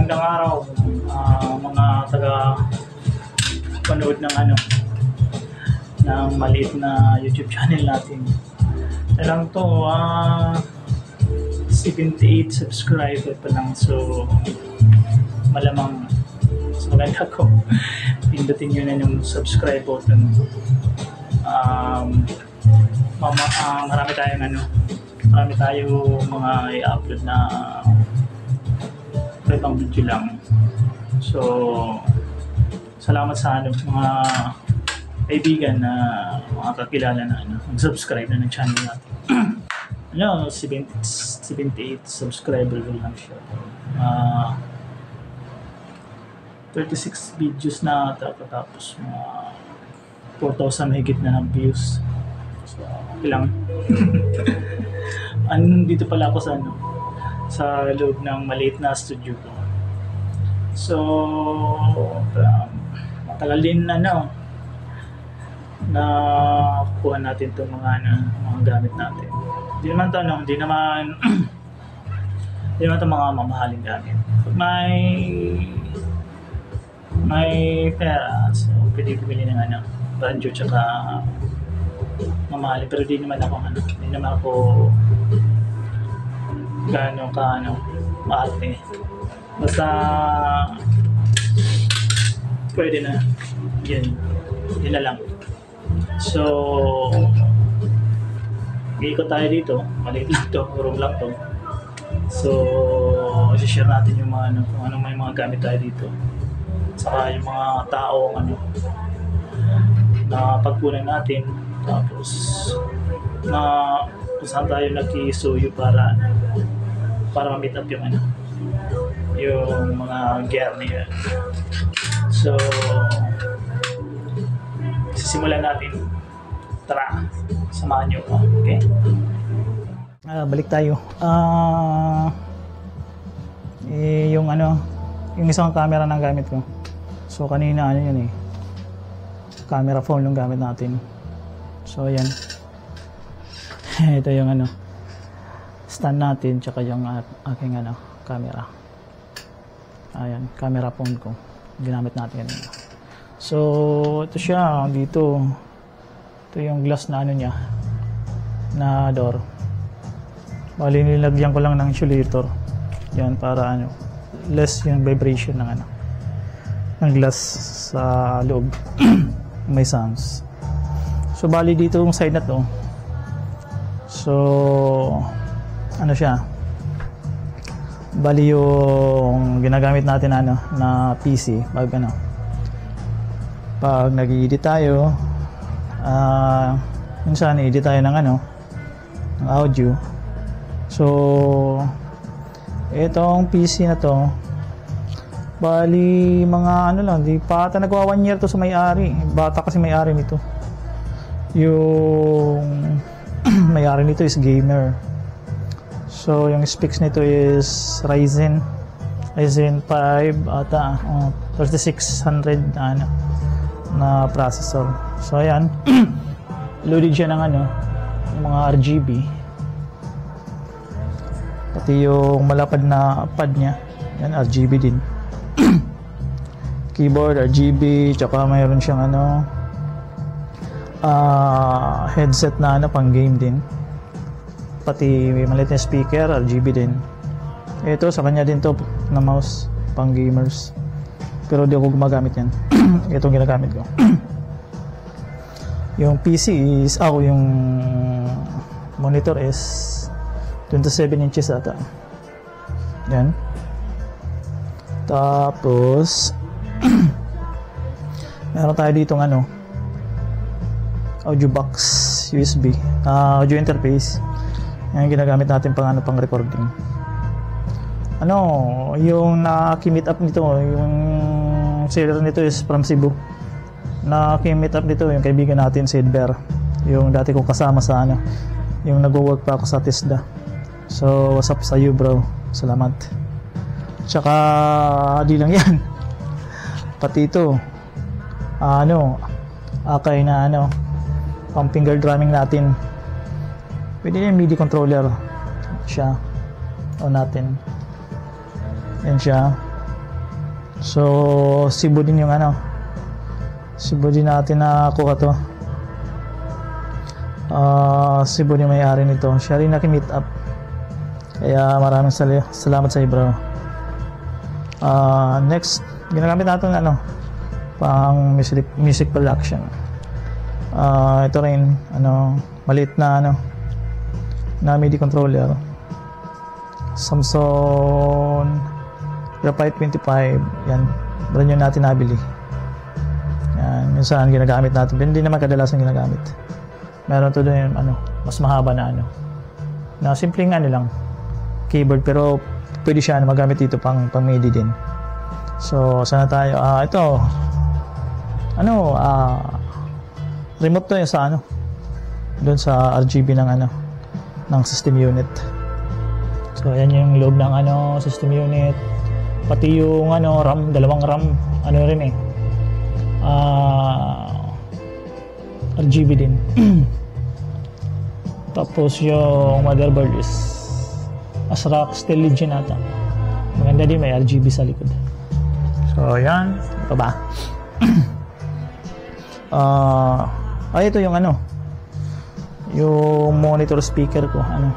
Magandang araw, mga taga-panood ng ng maliit na YouTube channel natin. Alam to, 78 subscriber pa lang, so malamang mas maganda ko pindutin nyo na yung subscribe button. Marami tayong mga i-upload na ibang video lang. So salamat sa mga kaibigan na mga kakilala na mag-subscribe na ng channel natin. 78 subscriber lang siya. 36 videos na tapos mga 4,000 higit na ng views. So ilang dito pala ako sa loob ng maliit na studio ko. So matagal din na kukuha natin itong mga gamit natin. Hindi naman ito mga mamahaling gamit. Pag may pera, so pwede bumili ng brandyo tsaka mamahalin, pero di naman ako gaano maarte. Basta pwede na yun na lang. So iikot tayo dito, maliit lang to, room lang to. So i-share natin yung mga kung may mga gamit tayo dito, saka yung mga tao na pagkunan natin, tapos na kung saan tayo nag-isuyo para ma-meet up yung mga gear niya. So sisimulan natin. Tara, samahan nyo ko. Okay? Balik tayo. Yung isang camera ng gamit ko. So kanina yun camera phone yung gamit natin. So ayan. Ito yung stand natin, tsaka yung aking camera. Ayan, camera phone ko. Ginamit natin kanina. So ito siya dito. Ito yung glass na niya na door. Bali nilagyan ko lang ng insulator. Yan para less yung vibration ng glass sa loob. May sounds. So bali dito yung side na to. So siya. Bali yung ginagamit natin na PC pag nag-edit tayo, minsan i-edit tayo ng audio. So itong PC na to, bali mga di pa ata nagwa 1 year to sa may-ari. Bata kasi may-ari nito. Yung may-ari nito is gamer. So yung specs nito is Ryzen 5 ata, 3600 na processor. So ayan, loaded siya ng mga RGB, pati yung malapad na pad niya, yan RGB din. Keyboard RGB, tsaka mayroon siyang headset na pang game din, pati may maliit na speaker RGB din. Ito sa kanya din to na mouse pang gamers, pero di ako gumagamit yan. Itong ginagamit ko. Yung PC is yung monitor is 27 inches ata. Yan. Tapos meron tayo ditong audio box USB, audio interface. Yan ginagamit natin pang recording. Yung naki-meet up nito, yung seller nito is from Cebu. Naki-meet up nito yung kaibigan natin si Edber, yung dati kong kasama sa yung nag-work pa ako sa TESDA. So what's up sa iyo, bro? Salamat. Tsaka di lang yan, pati ito akay na pang finger drumming natin. Pwede yung MIDI controller siya natin. Yan siya. So Cebu din yung ano, Cebu din natin nakuha to. Cebu din may-ari nito, siya rin naki-meet up, kaya maraming salamat sa iyo, bro. Next, ginagamit natin ano, pang music production. Ito rin ano, maliit na ano, na MIDI controller, Samson Graphite 25. Yan, brand new natin nabili. Yan, minsan ginagamit natin, hindi naman kadalasan ginagamit. Meron to doon ano, mas mahaba na ano, na simpleng ano lang, keyboard, pero pwede siya na magamit dito pang MIDI din. So sana tayo, ito ano, remote to yung sa ano, doon sa RGB ng ano, ng system unit. So ayan yung loob ng ano, system unit, pati yung ano, RAM, dalawang RAM ano rin RGB din. Tapos yung motherboard is ASRock Steel Legion ata, maganda din, may RGB sa likod. So yan, ito ba? Ito yung ano, yung monitor speaker ko ano,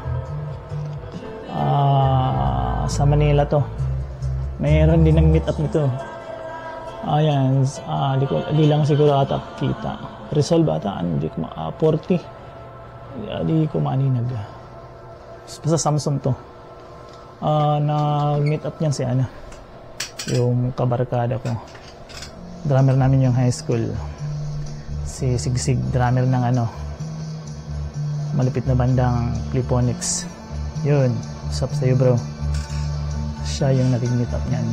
sa Manila to, mayroon din ng meet up nito. Ayan, di lang siguro ata kita. Resolve ata, hindi ko 40. Di ko maaninag. Basta Samsung to. Nag-meet up niyan si ano, yung kabarkada ko. Drummer namin yung high school. Si Sigsig, drummer ng ano, malupit na bandang Cliponics. Yun, what's up sa'yo, bro? Siya yung nag-meet up niyan.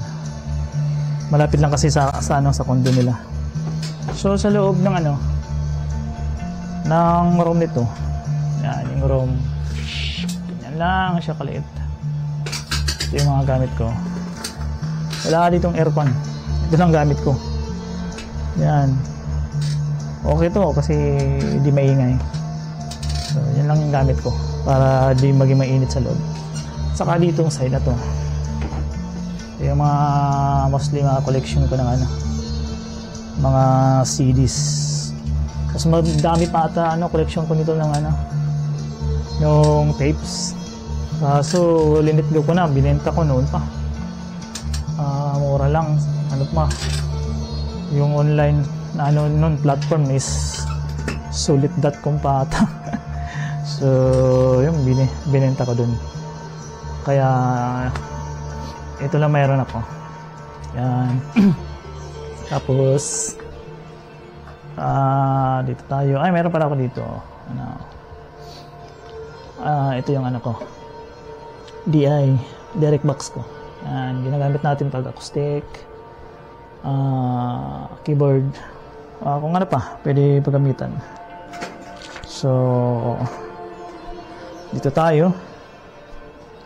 Malapit lang kasi sa ano, sa condo nila. So sa loob ng ano, ng room nito, yan yung room, yan lang siya kaliit. Ito yung mga gamit ko. Wala ditong aircon, ito lang gamit ko. Yan, okay to kasi di maingay. So yan lang yung gamit ko para di maging mainit sa loob. Saka ditong side na to, yung mga mostly mga collection ko ng ano, mga CDs. Kasi madami pa ata ano, collection ko nito ng ano, yung tapes. So limit go ko na, binenta ko noon pa. Mura lang, ano pa, yung online na ano noon platform is sulit.com pa ata. So yung binenta ko dun, kaya ito lang mayroon ako. Yan. Tapos dito tayo, ay mayroon pala ako dito ano, ito yung ano ko, DI direct box ko. Yan, ginagamit natin pag acoustic, keyboard, kung ano pa pwede paggamitan. So dito tayo,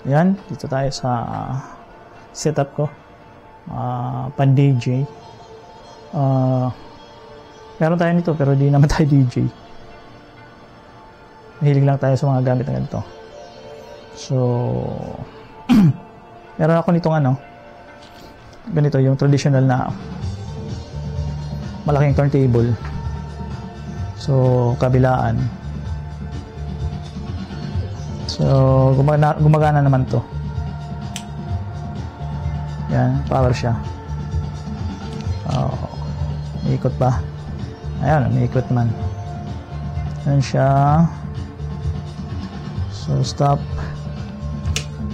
yan, dito tayo sa setup ko, pan DJ. Meron tayo nito pero di naman tayo DJ, mahilig lang tayo sa mga gamit na ganito. So meron ako nitong ano, ganito yung traditional na malaking turntable. So kabilaan, so gumagana naman to. Yan, power siya. Ikot ba? Ayan, umiikot man. Ayan siya. So stop.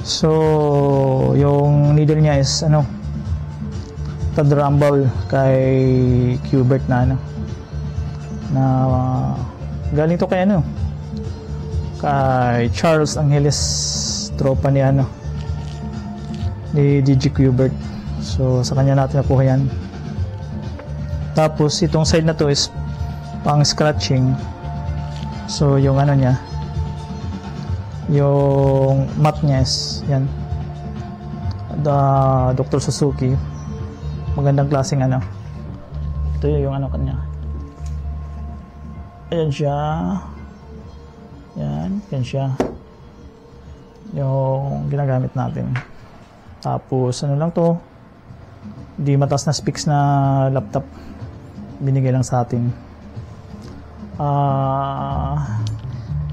So yung needle niya is ano, Todd Rumble kay Qbert na ano, na galing to kay ano, kay Charles Angeles, tropa ni ano, ni DJ Qbert. So sa kanya natin nakuha yan. Tapos itong side na to is pang scratching. So yung ano niya, yung mat niya is yan, Dr. Suzuki, magandang klaseng ano. Ito yung ano kanya. Ayan siya. Yan siya yung ginagamit natin. Tapos ano lang to, Hindi mataas na specs na laptop. Binigay lang sa atin.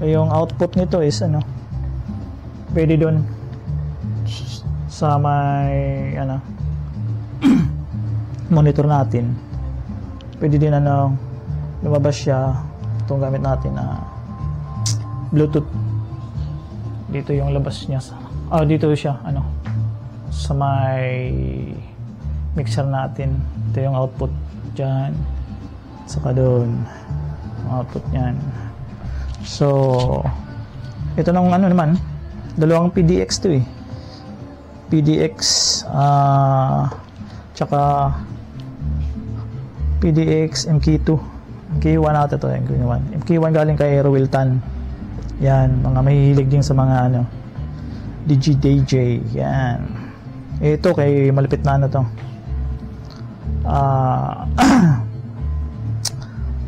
Yung output nito is ano, pwede doon sa may ano monitor natin. Pwede din ano, lumabas siya. Itong gamit natin na Bluetooth. Dito yung labas niya. Dito siya ano, sa may mixer natin. Ito yung output dyan. Saka doon output niyan. So ito nang ano naman, dalawang PDX to eh. PDX tsaka PDX MK2. MK1 ata to, MK1. MK1 galing kay Rowiltan. Yan, mga mahihilig din sa mga ano DJ. Yan. Ito kay malapit na ano to.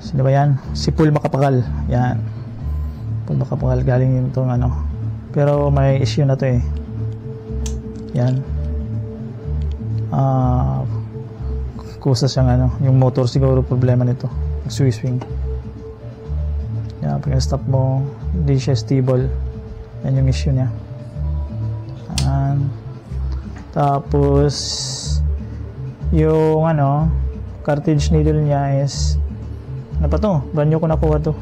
Sino ba yan? Si Paul Macapagal. Yan. Paul Macapagal galing yung itong ano. Pero may issue na to eh. Yan. Kusa siyang ano. Yung motor siguro problema nito. Nag-swing. Yan. Pag stop mo, hindi siya stable. Yan yung issue niya. Yan. Tapos yung ano, cartridge needle niya is ano pa to? Brand new ko nakuha to.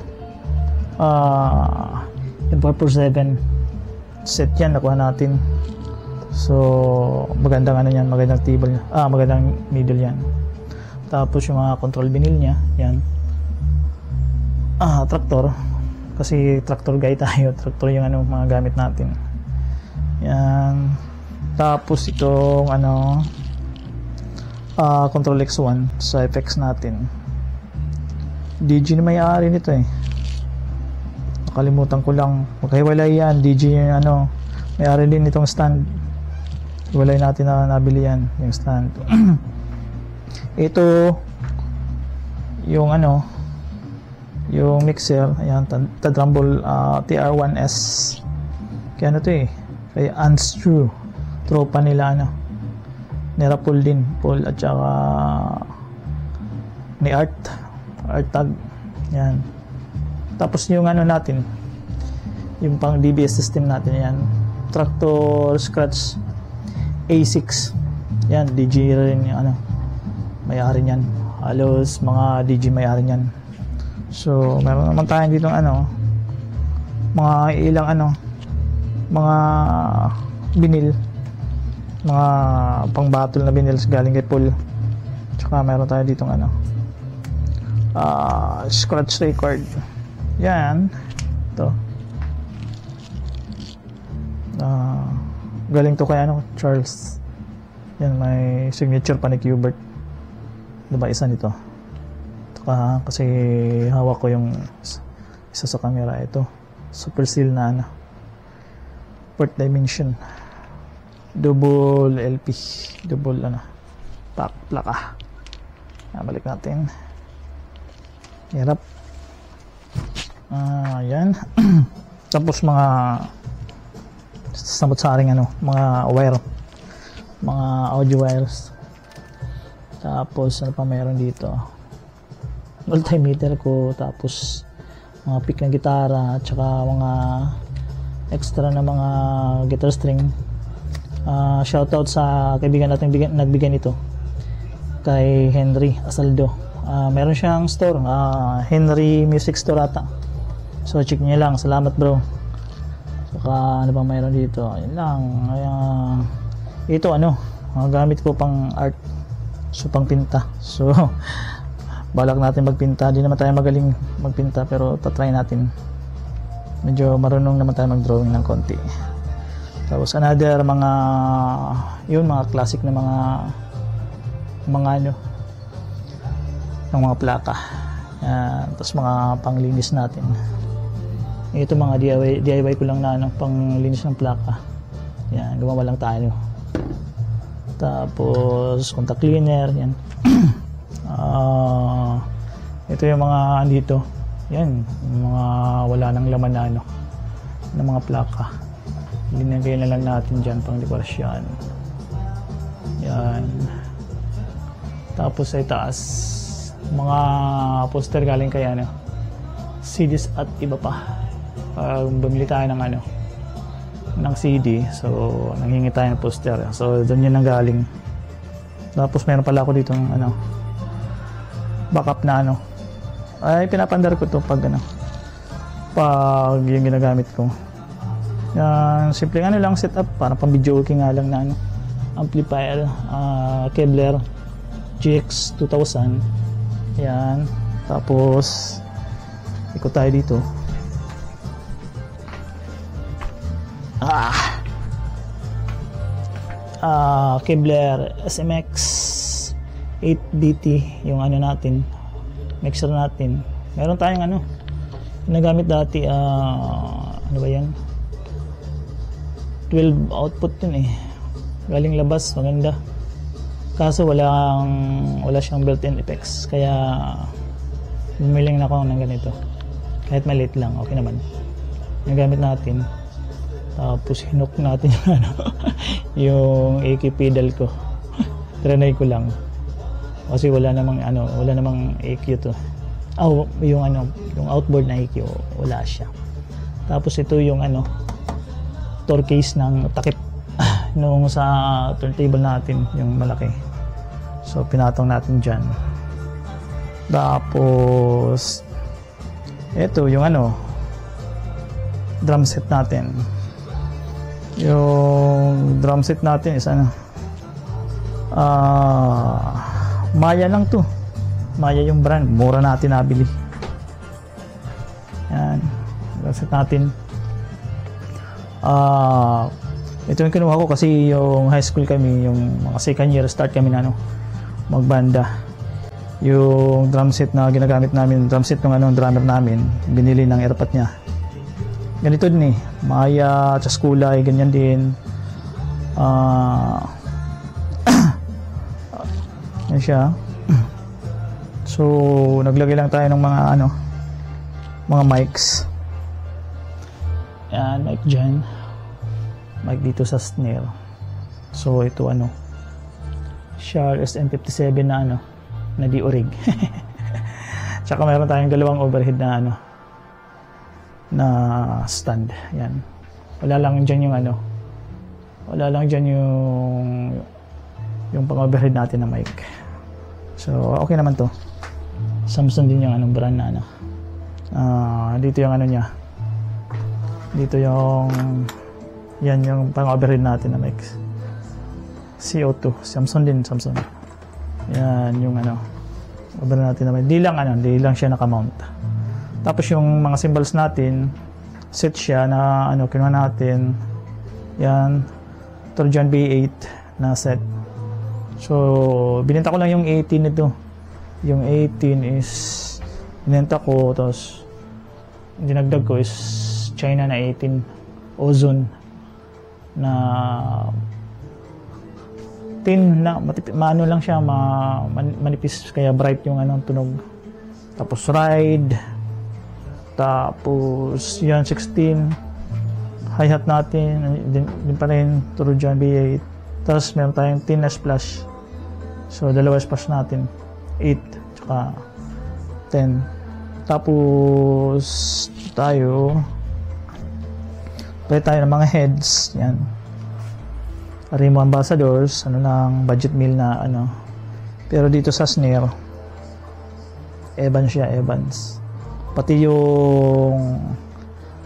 Yung 4x7 set yan, nakuha natin. So magandang ano yan, magandang table niya. Magandang needle yan. Tapos yung mga control binil niya, yan. Traktor. Kasi traktor guy tayo. Traktor yung ano, mga gamit natin. Yan. Tapos itong ano, Control X1 sa FX natin. DG na may-ari nito eh. Nakalimutan ko lang. Magkahiwalay yan. DG yung ano, may-ari din itong stand. Hiwalay natin na nabili yan, yung stand. Ito yung ano, yung mixer. Ayan, Tad Rumble TR1S. Kaya ano to eh, kay Unscrew. Tropa nila ano, nila Paul din, Paul at saka ni Art tag. Yan. Tapos yung ano natin, yung pang DBS system natin, yan, Tractor Scratch A6. Yan, DG rin yung ano, may-ari niyan. Halos mga DG may-ari niyan. So meron naman tayo dito ano, mga ilang ano, mga binil, mga pang battle na binils galing kay Paul. Tsaka meron tayo dito ano, scratch record. Yan, ito galing to kay ano, Charles. Yan, may signature pa ni Qbert. Diba isa nito? Kasi hawak ko yung isa sa camera. Ito Super Seal na ano, Port Dimension, double LP, double ano, plaka. Balik natin. Hirap. Yan. Tapos mga samot-saring ano, mga wire, mga audio wires. Tapos ano pa meron dito, multimeter ko. Tapos mga pick ng gitara, at saka mga extra na mga guitar string. Shoutout sa kaibigan natin nagbigay nito, kay Henry Asaldo. Meron siyang store, Henry Music Store ata. So check niyo lang. Salamat bro. Saka ano bang mayroon dito? Ayun lang. Ito ano, gamit ko pang art. So pang pinta. So balak natin magpinta. Di naman tayo magaling magpinta, pero tatry natin. Medyo marunong naman tayo mag-drawing ng konti. Tapos another mga yun, mga classic na mga ano, ng mga plaka. Yan. Tapos mga panglinis natin. Ito mga DIY ko lang na ano, panglinis ng plaka. Yan, gumawa lang tayo. Tapos contact cleaner, yan. Ito yung mga andito. Yan, yung mga wala nang laman na ano, ng mga plaka. Linagay na lang natin dyan pang dekorasyon. Yan. Tapos sa itaas, mga poster galing kay ano, CDs at iba pa. Bumili tayo ng ano, ng CD, so nanghingi tayo ng poster, so doon yun nanggaling. Tapos meron pala ako dito ng ano, backup na ano, ay pinapandar ko to pag ano, pag yung ginagamit ko. Yan, simple ano lang setup, para pang video okay nga lang na ano, amplifier, Kevlar GX 2000. Yan, tapos ikot tayo dito. Kevlar SMX 8BT yung ano natin, mixer natin. Meron tayong ano, nagamit dati, ano ba yan, 12 output yun eh, galing labas, maganda. Kaso wala siyang built-in effects, kaya bumili na ako ng ganito. Kahit maliit lang, okay naman. Nagamit natin. Tapos hinok natin yung ano, yung EQ pedal ko. Trinay ko lang. Kasi wala namang EQ to. Yung ano, yung outboard na EQ, wala siya. Tapos ito yung ano, tour case ng takip nung sa turntable natin, yung malaki. So pinatong natin dyan. Tapos ito yung ano, drum set natin. Yung drum set natin is ano, Maya lang to. Maya yung brand, mura natin nabili. Yan, drum set natin. Ito yung kinuha ko kasi yung high school kami, yung mga second year start kami na ano, magbanda. Yung drum set na ginagamit namin, drum set ng ano, drummer namin, binili ng airpot niya. Ganito din eh, Maya, Chaskulay, ganyan din. Yan siya. So naglagay lang tayo ng mga ano, mga mics. Yan, mic dyan, mic dito sa snare. So ito ano, Shure SM57 na ano, na di-orig. Tsaka meron tayong dalawang overhead na ano, na stand. Yan, wala lang dyan yung ano, wala lang dyan yung pang overhead natin na mic. So okay naman to. Samsung din yung anong brand na ano. Dito yung ano niya, dito yung yan yung pang overhead natin na mic, CO2, Samsung din, Samsung. Yan yung ano, overhead natin na mic. Di lang siya nakamount. Tapos yung mga cymbals natin, set siya na ano, kinuha natin. Yan, Trojan B8 na set. So binenta ko lang yung 18 nito. Yung 18 is binenta ko, tapos dinagdag ko is China na 18 Ozone na tin na maano lang siya, manipis, kaya bright yung anong tunog. Tapos ride, tapos yan 16 hi-hat natin din pa rin, Trojan B8. Tapos meron tayong tin na splash, so dalawa splash natin, 8 tsaka 10. Tapos tayo ng mga heads, yan, Remo Ambassadors, ano lang, budget meal na ano. Pero dito sa snare, Evans siya, Evans. Pati yung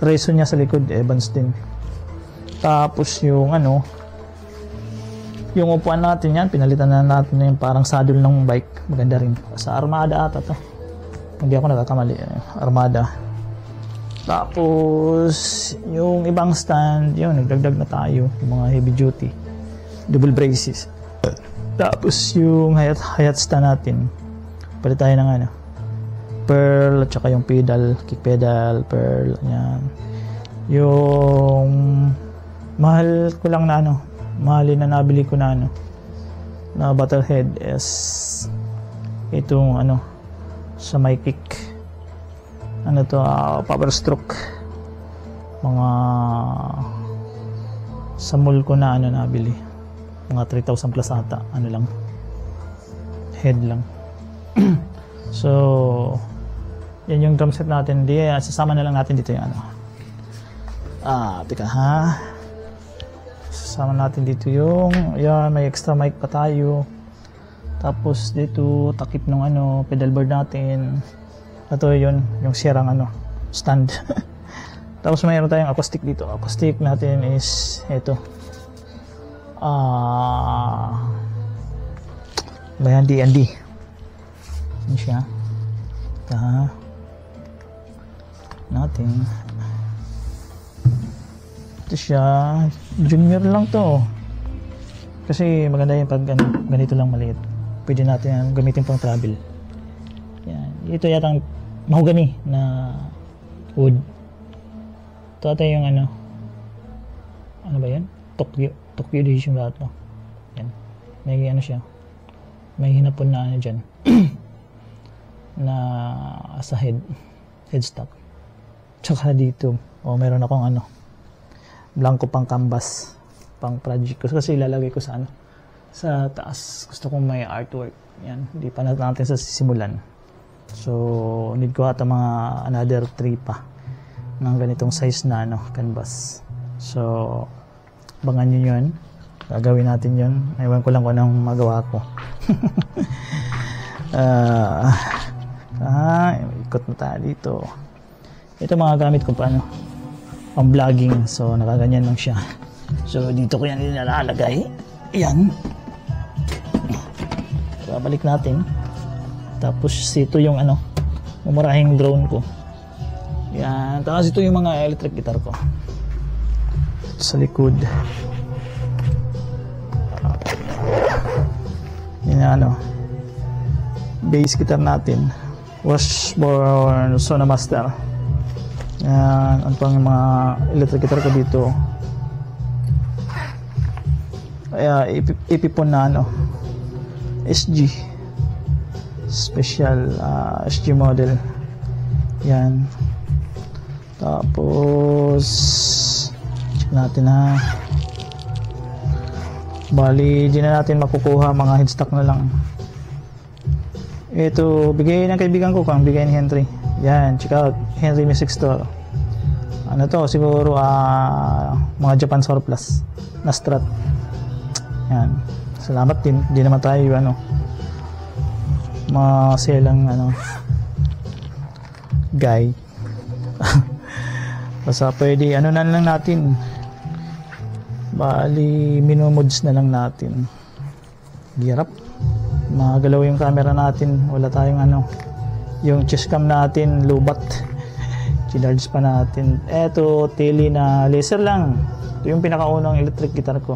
reso niya sa likod, Evans din. Tapos yung ano, yung upuan natin yan, pinalitan na natin yung parang saddle ng bike. Maganda rin. Sa Armada ata to. Hindi ako nakakamali. Armada. Tapos yung ibang stand, yun, nagdagdag na tayo. Yung mga heavy duty. Double braces. Tapos yung hi-hat stand natin, palit tayo ng ano, pearl, at saka yung pedal, kick pedal, pearl, yan. Yung mahal ko lang na ano, mahalin na nabili ko na ano, na Battlehead is itong ano, sa my kick, ano to, power stroke, mga sa mall ko na ano nabili, mga 3,000 plus ata, ano lang, head lang. So yan yung drum set natin. Di, sasama na lang natin dito yung ano. Teka ha. Sasama natin dito yung, yan, may extra mic pa tayo. Tapos dito, takip ng ano, pedal board natin. Ito yun, yung sirang ano, stand. Tapos mayroon tayong acoustic dito. Acoustic natin is ito. Bayan D&D. Yan siya. Ito natin. Ito siya. Junior lang to. Kasi maganda yung pag ganito lang maliit. Pwede natin gamitin pang travel. Yan. Ito yatang mahogany na wood. Ito ata yung ano. Ano ba yan? Tokyo edition ba ito? Yan. May ano siya. May hinapon na ano dyan. Na sa headstock. Tsaka dito, meron akong ano, blanco pang canvas, pang project ko. Kasi ilalagay ko sa ano, sa taas. Gusto kong may artwork. Yan, hindi pa natin sa sisimulan. So, need ko ata mga another 3 pa ng ganitong size na ano, canvas. So, abangan nyo yun. Gagawin natin yun. Ewan ko lang kung anong magawa ko. Ikot na tayo dito. Ito mga gamit ko pa ano, pang vlogging. So nakaganyan lang siya. So dito ko yan nilalagay. Ayan. Babalik natin. Tapos ito yung ano, mumurahing drone ko. Yan. Tapos ito yung mga electric guitar ko. Sa likod. Yan ano. Bass guitar natin. Washburn Sonamaster. Yan, ano pang mga electric guitar ko dito. Ipipon na ano, SG special SG model. Yan. Tapos check natin ha. Bali, di na natin makukuha, mga headstock na lang. Ito, bigay ng kaibigan ko, kung bigay ni Henry. Yan, check out Henry Music Store. Ano to, siguro mga Japan surplus na Strat. Yan, salamat din. Di naman tayo ano, maselang ano guy. Basta pwede ano na lang natin, bali minomods na lang natin. Hirap magalaw yung camera natin, wala tayong ano, yung chest cam natin lubat. Chinarge pa natin. Eto, tele na laser lang. Ito yung pinakaunang electric guitar ko.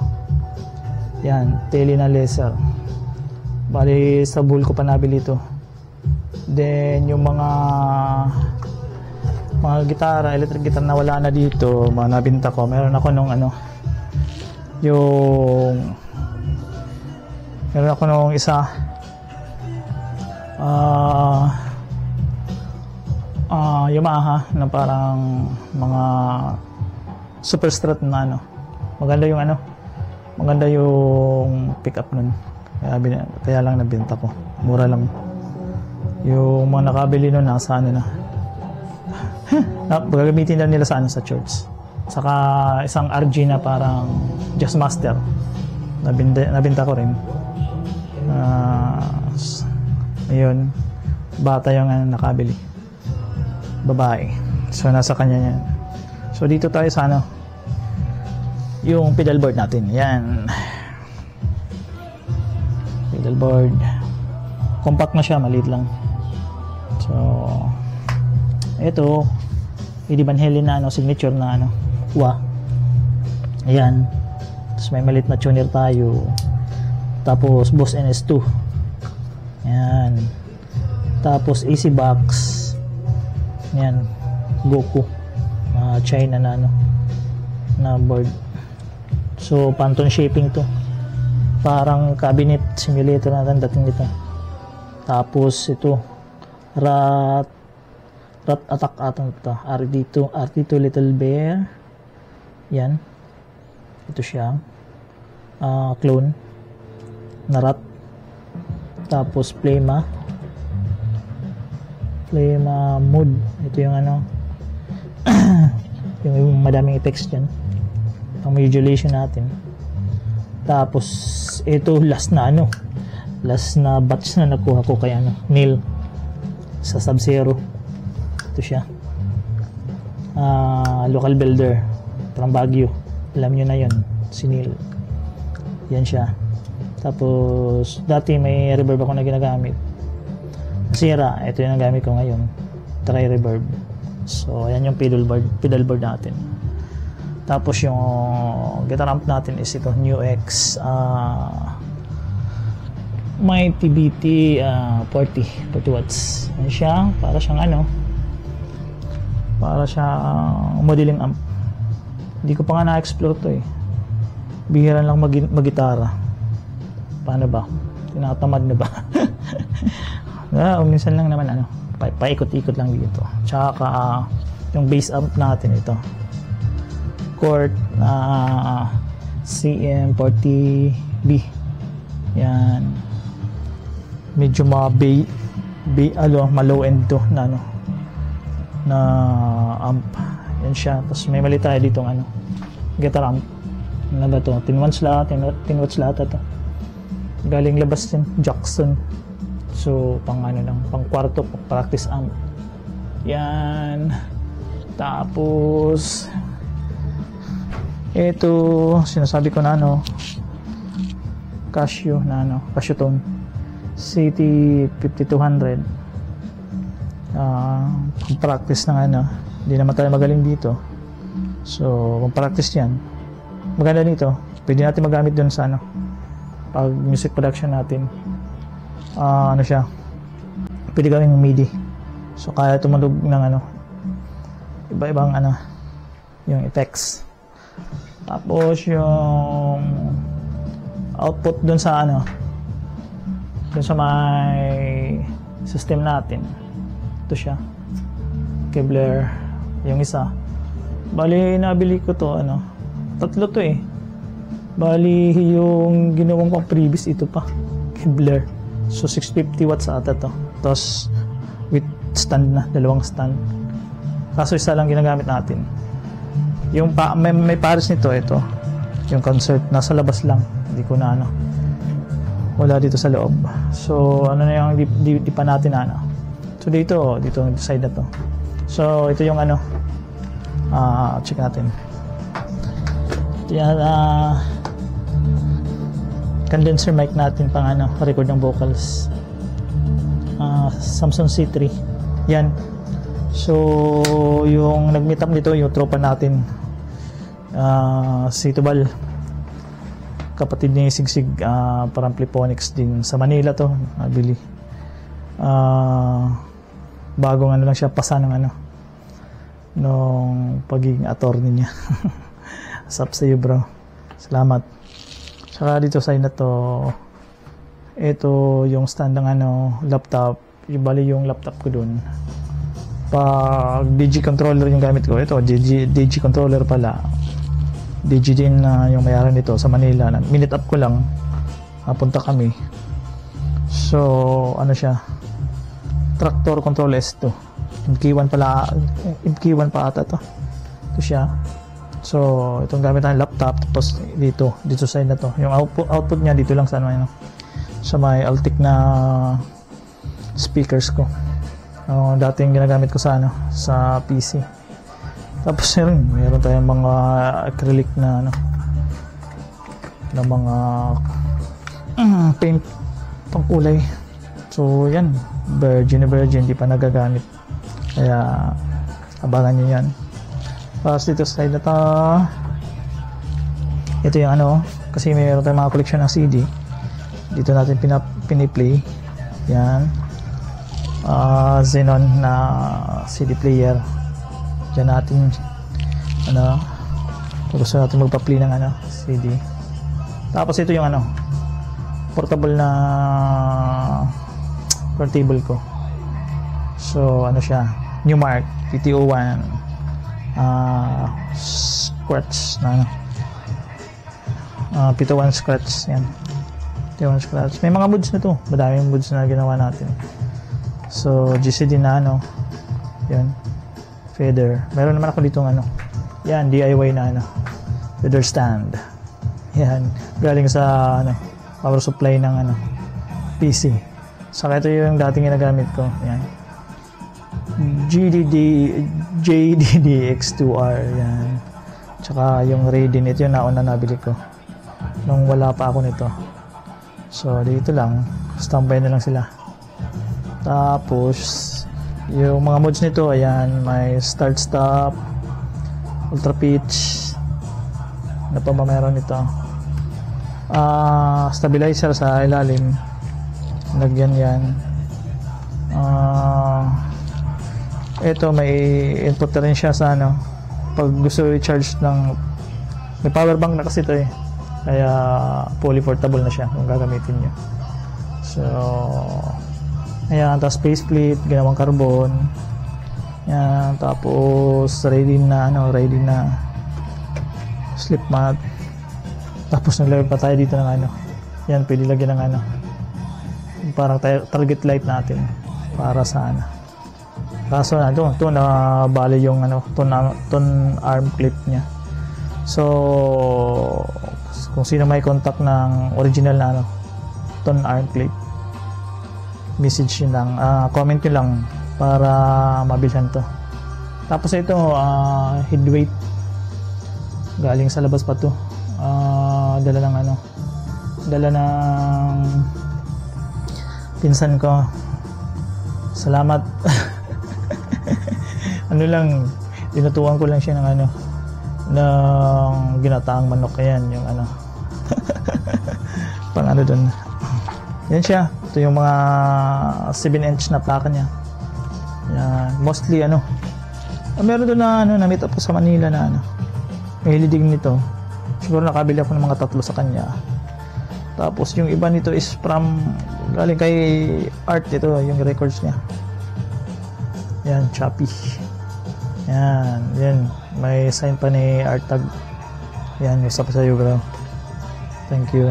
Yan, tele na laser. Bali sa bull ko pa nabili ito. Then yung mga gitara, electric guitar na wala na dito, mga nabinta ko. Meron ako nung ano, meron ako nung isa Yamaha na parang mga super strat na ano. Maganda yung pick up nun. Kaya lang nabenta ko. Mura lang. Yung mga nakabili nun nasa ano na. Gagamitin na nila sa ano, sa church. Saka isang RG na parang Jazzmaster. Nabenta ko rin. Ayun, bata yung nakabili, babae, so nasa kanya yan. So dito tayo sa ano, yung pedal board natin. Yan, pedal board, compact na siya, maliit lang. So ito Eddie Van Halen na ano, signature na ano, wah. Ayan, tapos may maliit na tuner tayo. Tapos Boss NS2. Yan. Tapos AC box. Yan. Goku. China na ano, na board. So Pantone shaping to. Parang cabinet simulator natin dating dito. Tapos ito Rat Attack atang ito. RD2 Little Bear. Yan. Ito siya. Clone na Rat. Tapos Plema mode. Ito yung ano yung madaming text dyan, ang modulation natin. Tapos ito last na batch na nakuha ko kay Neil sa Sub-Zero. Ito siya, local builder from Baguio, alam nyo na yun, si Neil. Yan siya. Tapos dati may reverb ako na ginagamit, nasira. Ito yung gamit ko ngayon, try reverb. So ayan yung pedal board natin. Tapos yung guitar amp natin is ito, NewX Mighty BT 40 watts. Yan siya, para siyang modeling amp. Hindi ko pa nga na-explore to Bihiran lang mag-gitara. Paano ba? Tinatamad na ba? Minsan lang naman paikot-ikot lang dito. Tsaka yung bass amp natin ito, Kort CM40B. Yan, medyo low end to na amp. Yan siya. Tapos may mali tayo dito guitar amp. Ano ba to? 10 watts lahat ito. Galing labas din, Jackson. So pang kwarto, pang practice amp. Yan. Tapos ito sinasabi ko na Casio Casio Tone CT5200. Pang practice ng hindi naman tayo magaling dito. So pang practice yan. Maganda nito, pwede natin magamit dun sa pag music production natin. Siya, pwede gawing MIDI. So kaya tumunog ng iba-ibang yung effects. Tapos yung output dun sa dun sa may system natin, ito siya, Kevlar. Yung isa, bali nabili ko to tatlo to bali yung ginawang pang previous ito pa, Kevlar. So 650 watts ata to, tapos with stand na, dalawang stand. Kaso isa lang ginagamit natin. Yung may pares nito, ito yung concert, nasa labas lang, hindi ko na wala dito sa loob. So yung di pa natin so dito side na to. So ito yung check natin. Ito yan, condenser mic natin pang record ng vocals, Samson C3 yan. So yung nag-meet up dito yung tropa natin, si Tubal, kapatid ni Sigsig, Parampliponics din sa Manila to nabili. Bagong lang siya, pasa ng nung pagiging attorney niya. Sap sa iyo bro, salamat. Saka dito sa na to, ito yung stand ng laptop. Bali yung laptop ko dun, pag DG controller yung gamit ko. Ito DG controller pala, DG din yung mayroon nito sa Manila. Minute up ko lang, punta kami. So siya, Tractor Control S2 MK1 pa ata to. Ito siya. So itong gamit ng laptop. Tapos dito side na to, yung output niya dito lang sa sa may Altic na speakers ko, dating ginagamit ko sa sa PC. Tapos meron tayong mga acrylic na mga paint pang kulay. So yan, virgin di pa nagagamit, kaya abangan nyo yan. Tapos dito side na to, ito yung kasi mayroon tayong mga collection ng CD. Dito natin piniplay yan, Xenon na CD player. Diyan natin kung gusto natin magpa-play ng CD. Tapos ito yung portable na turntable ko. So siya, Newmark TTO1 Scratch na Pito 1 Scratch yan. Ito Yung scratch. May mga moods na to. Madaming moods na ginawa natin. So, GCD na ano. Yan. Feather. Meron naman ako dito yan, DIY na feather stand. Yan. Galing sa power supply ng PC. Saka ito yung dating ginagamit ko. Yan. JDDX2R. Yan. Tsaka yung Raiden. Ito yung nauna nabili ko. Nung wala pa ako nito. So, dito lang. Standby na lang sila. Tapos, yung mga modes nito, ayan, may start-stop, ultra pitch, ano pa ba meron ito? Stabilizer sa ilalim, lagyan yan. Ito, may input na rin siya sa pag gusto i-charge ng, may power bank na kasi ito eh, kaya fully portable na siya kung gagamitin nyo. So, ayan, tapos faceplate, ginawang carbon. Ayan, tapos ready na slip mat. Tapos naglagay pa tayo dito ng yan, pwede lagyan ng parang target light natin para sa kaso ito na bali yung ton arm clip niya. So, kung sino may contact ng original na ton arm clip, message nyo lang, comment nyo lang para mabilhan to. Tapos ito, head weight, galing sa labas pa to. Dala ng pinsan ko. Salamat. Tinutuan ko lang siya ng ng ginataang manok. Ayan yung pang dun. Yan siya. Ito yung mga 7-inch na plaka niya. Yan. Mostly meron doon na na-meet up ko sa Manila na may hilidig nito. Siguro nakabili ako ng mga 3 sa kanya. Tapos yung iba nito is galing kay Art. Ito yung records niya. Yan, Choppy. Yan. May sign pa ni Art tag. Yan, isa pa sa iyo, bro. Thank you.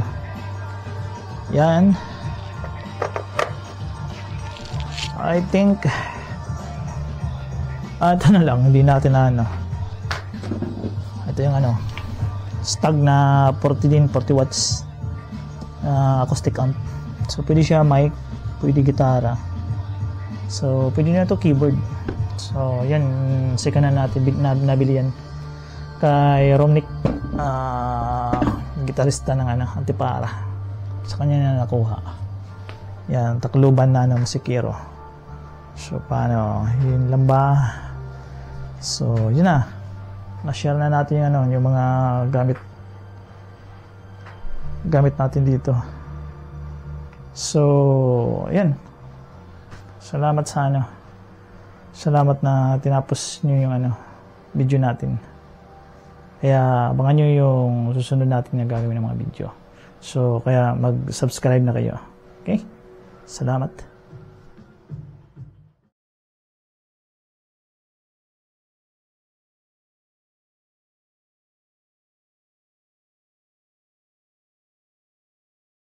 Yan. I think ito na lang, hindi natin ito yung Stag na 40 watts acoustic amp. So pwede siya mic, pwede gitara, so pwede na ito keyboard. So yan, second na natin nabili yan kay Romnick, gitarista ng Antipara. Sa kanya na nakuha yan, takluban na musikero. So paano, yun lang ba? So yun na-share na natin yung mga gamit natin dito. So yan, salamat salamat na tinapos nyo yung video natin. Kaya abangan nyo yung susunod natin na gagawin ng mga video. So kaya mag-subscribe na kayo. Okay, salamat.